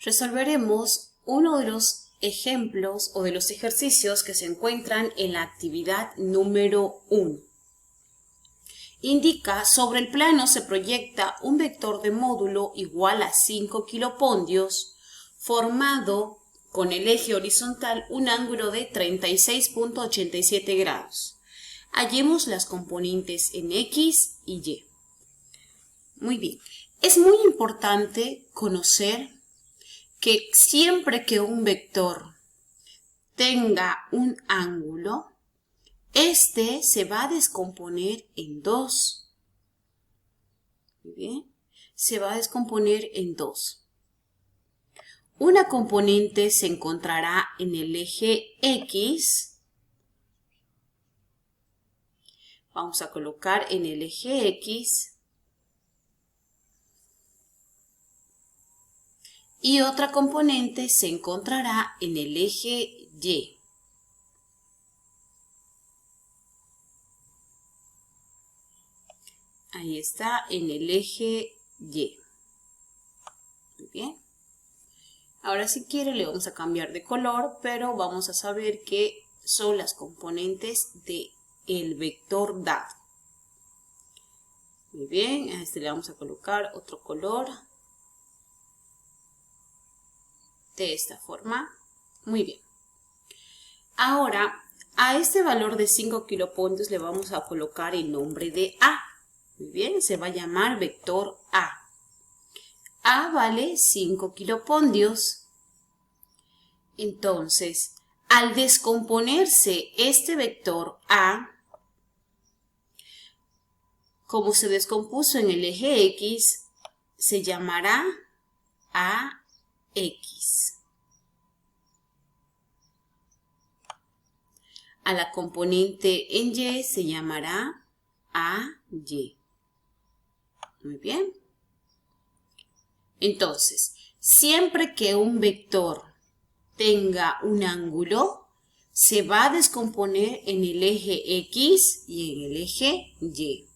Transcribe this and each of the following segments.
Resolveremos uno de los ejemplos o de los ejercicios que se encuentran en la actividad número 1. Indica, sobre el plano se proyecta un vector de módulo igual a 5 kilopondios formado con el eje horizontal un ángulo de 36.87 grados. Hallemos las componentes en X y Y. Muy bien. Es muy importante conocer que siempre que un vector tenga un ángulo, este se va a descomponer en dos. Muy bien. Se va a descomponer en dos. Una componente se encontrará en el eje X. Vamos a colocar en el eje X. Y otra componente se encontrará en el eje Y. Ahí está, en el eje Y. Muy bien. Ahora si quiere le vamos a cambiar de color, pero vamos a saber que son las componentes del vector dado. Muy bien, a este le vamos a colocar otro color. De esta forma. Muy bien. Ahora, a este valor de 5 kilopondios le vamos a colocar el nombre de A. Muy bien, se va a llamar vector A. A vale 5 kilopondios. Entonces, al descomponerse este vector A, como se descompuso en el eje X, se llamará AX. A la componente en Y se llamará AY. Muy bien. Entonces, siempre que un vector tenga un ángulo, se va a descomponer en el eje X y en el eje Y.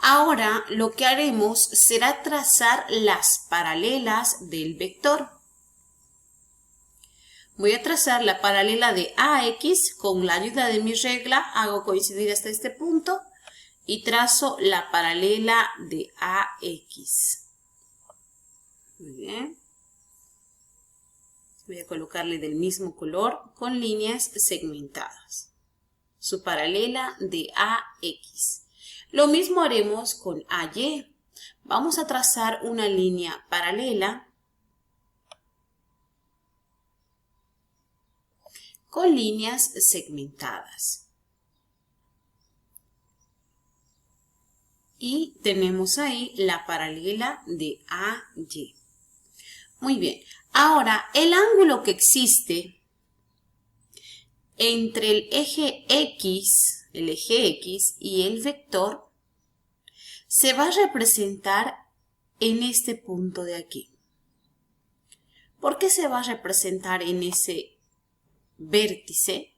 Ahora lo que haremos será trazar las paralelas del vector. Voy a trazar la paralela de AX con la ayuda de mi regla, hago coincidir hasta este punto y trazo la paralela de AX. Muy bien. Voy a colocarle del mismo color con líneas segmentadas. Su paralela de AX. Lo mismo haremos con AY. Vamos a trazar una línea paralela con líneas segmentadas. Y tenemos ahí la paralela de AY. Muy bien. Ahora, el ángulo que existe entre el eje X y el vector se va a representar en este punto de aquí. ¿Por qué se va a representar en ese vértice?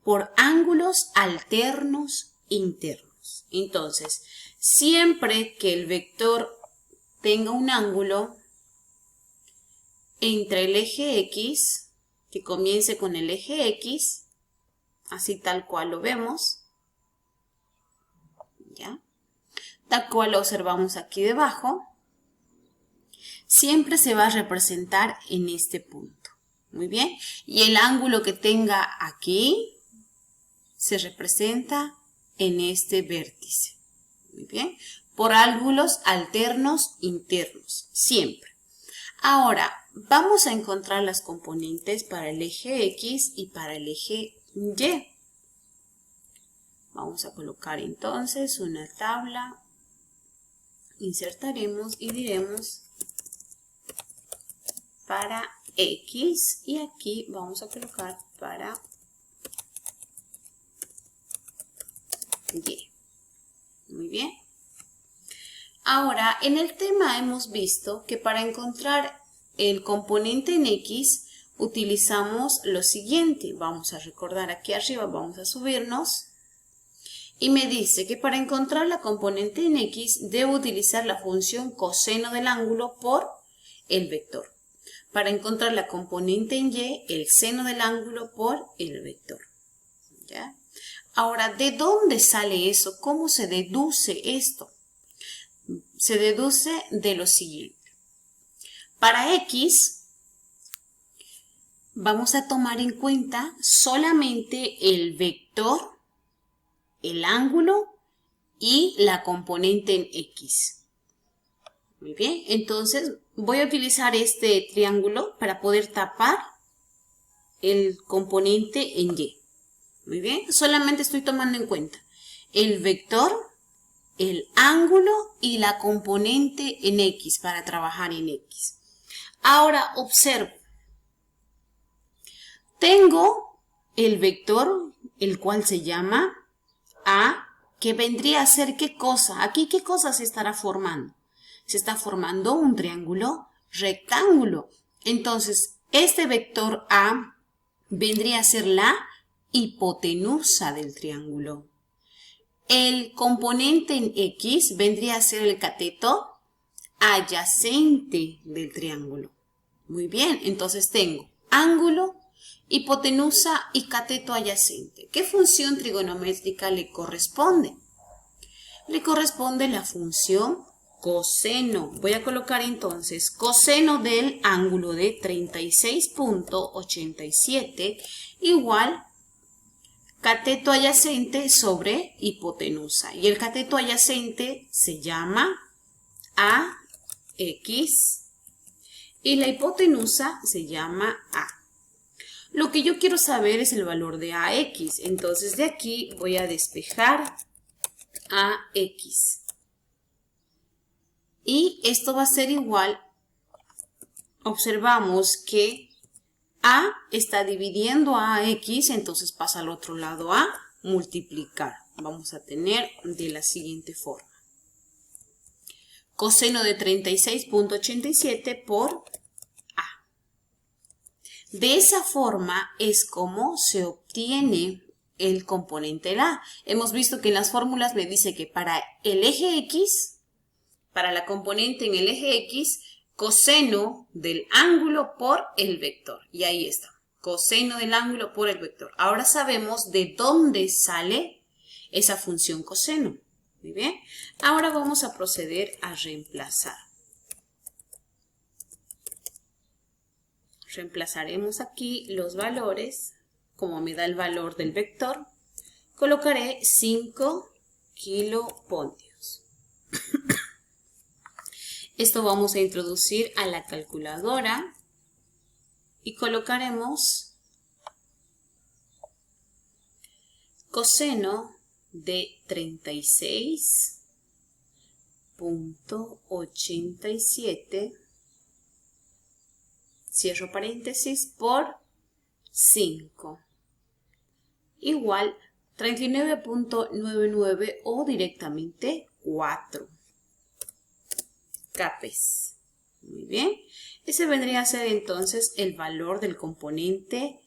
Por ángulos alternos internos. Entonces, siempre que el vector tenga un ángulo entre el eje X, que comience con el eje X, así tal cual lo vemos, ¿ya? Tal cual lo observamos aquí debajo, siempre se va a representar en este punto. Muy bien. Y el ángulo que tenga aquí se representa en este vértice. Muy bien. Por ángulos alternos internos, siempre. Ahora, vamos a encontrar las componentes para el eje X y para el eje Y. Vamos a colocar entonces una tabla. Insertaremos y diremos para X y aquí vamos a colocar para Y. Muy bien. Ahora, en el tema hemos visto que para encontrar el componente en X utilizamos lo siguiente. Vamos a recordar aquí arriba, vamos a subirnos. Y me dice que para encontrar la componente en X debo utilizar la función coseno del ángulo por el vector. para encontrar la componente en Y, el seno del ángulo por el vector. ¿Ya? Ahora, ¿de dónde sale eso? ¿Cómo se deduce esto? Se deduce de lo siguiente. Para X, vamos a tomar en cuenta solamente el vector, el ángulo y la componente en X. Muy bien, entonces voy a utilizar este triángulo para poder tapar el componente en Y. Muy bien, solamente estoy tomando en cuenta el vector, el ángulo y la componente en X para trabajar en X. Ahora observo. Tengo el vector, el cual se llama A, que vendría a ser ¿qué cosa? Aquí, ¿qué cosa se estará formando? Se está formando un triángulo rectángulo. Entonces, este vector A vendría a ser la hipotenusa del triángulo. El componente en X vendría a ser el cateto adyacente del triángulo. Muy bien, entonces tengo ángulo, hipotenusa y cateto adyacente. ¿Qué función trigonométrica le corresponde? Le corresponde la función coseno. Voy a colocar entonces coseno del ángulo de 36.87 igual cateto adyacente sobre hipotenusa. Y el cateto adyacente se llama AX y la hipotenusa se llama A. Lo que yo quiero saber es el valor de AX. Entonces de aquí voy a despejar AX. Y esto va a ser igual. Observamos que A está dividiendo a AX, entonces pasa al otro lado a multiplicar. Vamos a tener de la siguiente forma. Coseno de 36.87 por A. De esa forma es como se obtiene el componente de A. Hemos visto que en las fórmulas me dice que para el eje X, para la componente en el eje X, coseno del ángulo por el vector. Y ahí está, coseno del ángulo por el vector. Ahora sabemos de dónde sale esa función coseno. Muy bien, ahora vamos a proceder a reemplazar. Reemplazaremos aquí los valores, como me da el valor del vector, colocaré 5 kilopoldios. Esto vamos a introducir a la calculadora y colocaremos coseno de 36.87, cierro paréntesis, por 5, igual 39.99 o directamente 4 capes. Muy bien, ese vendría a ser entonces el valor del componente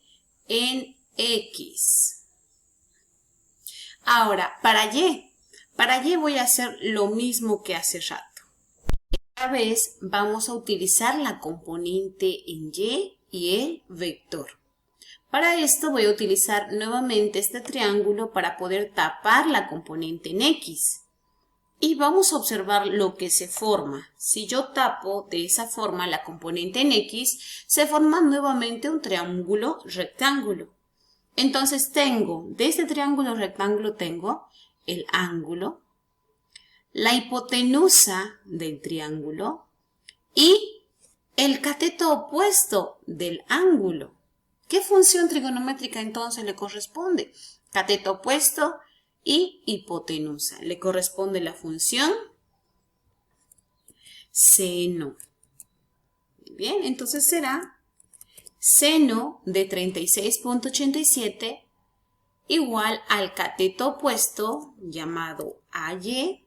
en X. Ahora, para Y voy a hacer lo mismo que hace rato. Esta vez vamos a utilizar la componente en Y y el vector. Para esto voy a utilizar nuevamente este triángulo para poder tapar la componente en X. Y vamos a observar lo que se forma. Si yo tapo de esa forma la componente en X, se forma nuevamente un triángulo rectángulo. Entonces tengo, de este triángulo rectángulo tengo el ángulo, la hipotenusa del triángulo y el cateto opuesto del ángulo. ¿Qué función trigonométrica entonces le corresponde? Cateto opuesto y hipotenusa. Le corresponde la función seno. Bien, entonces será seno de 36.87 igual al cateto opuesto llamado AY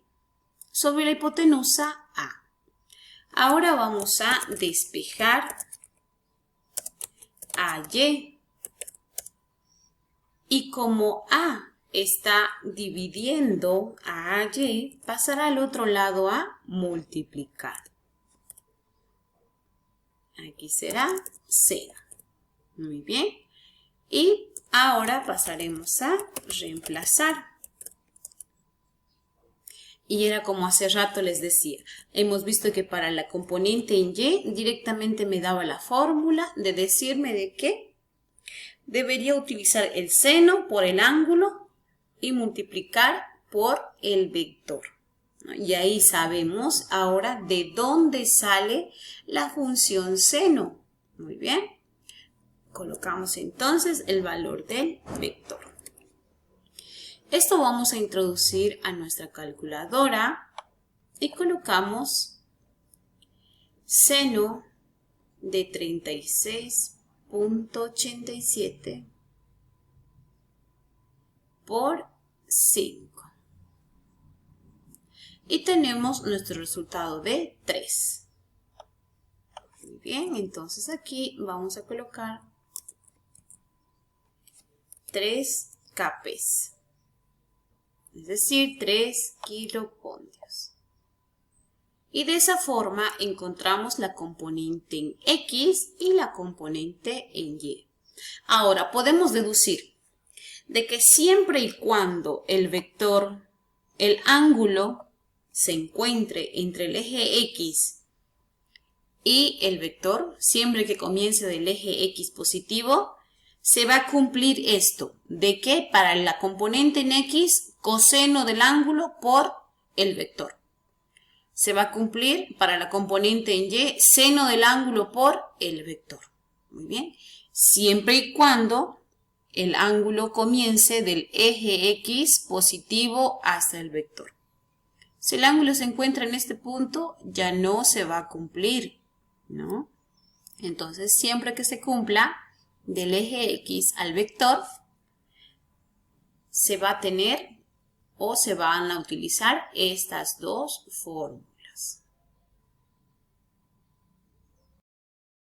sobre la hipotenusa A. Ahora vamos a despejar AY. Y como A está dividiendo a AY, pasará al otro lado a multiplicar. Aquí será 0. Muy bien. Y ahora pasaremos a reemplazar. Y era como hace rato les decía. Hemos visto que para la componente en y directamente me daba la fórmula de decirme de que debería utilizar el seno por el ángulo y multiplicar por el vector. Y ahí sabemos ahora de dónde sale la función seno. Muy bien. Colocamos entonces el valor del vector. Esto vamos a introducir a nuestra calculadora y colocamos seno de 36.87 por 5. Y tenemos nuestro resultado de 3. Muy bien, entonces aquí vamos a colocar 3 capes. Es decir, 3 kilopondios. Y de esa forma encontramos la componente en X y la componente en Y. Ahora, podemos deducir de que siempre y cuando el vector, el ángulo, se encuentre entre el eje X y el vector, siempre que comience del eje X positivo, se va a cumplir esto, de que para la componente en X, coseno del ángulo por el vector. Se va a cumplir para la componente en Y, seno del ángulo por el vector. Muy bien. Siempre y cuando el ángulo comience del eje X positivo hasta el vector. Si el ángulo se encuentra en este punto, ya no se va a cumplir, ¿no? Entonces, siempre que se cumpla del eje X al vector, se va a tener o se van a utilizar estas dos fórmulas.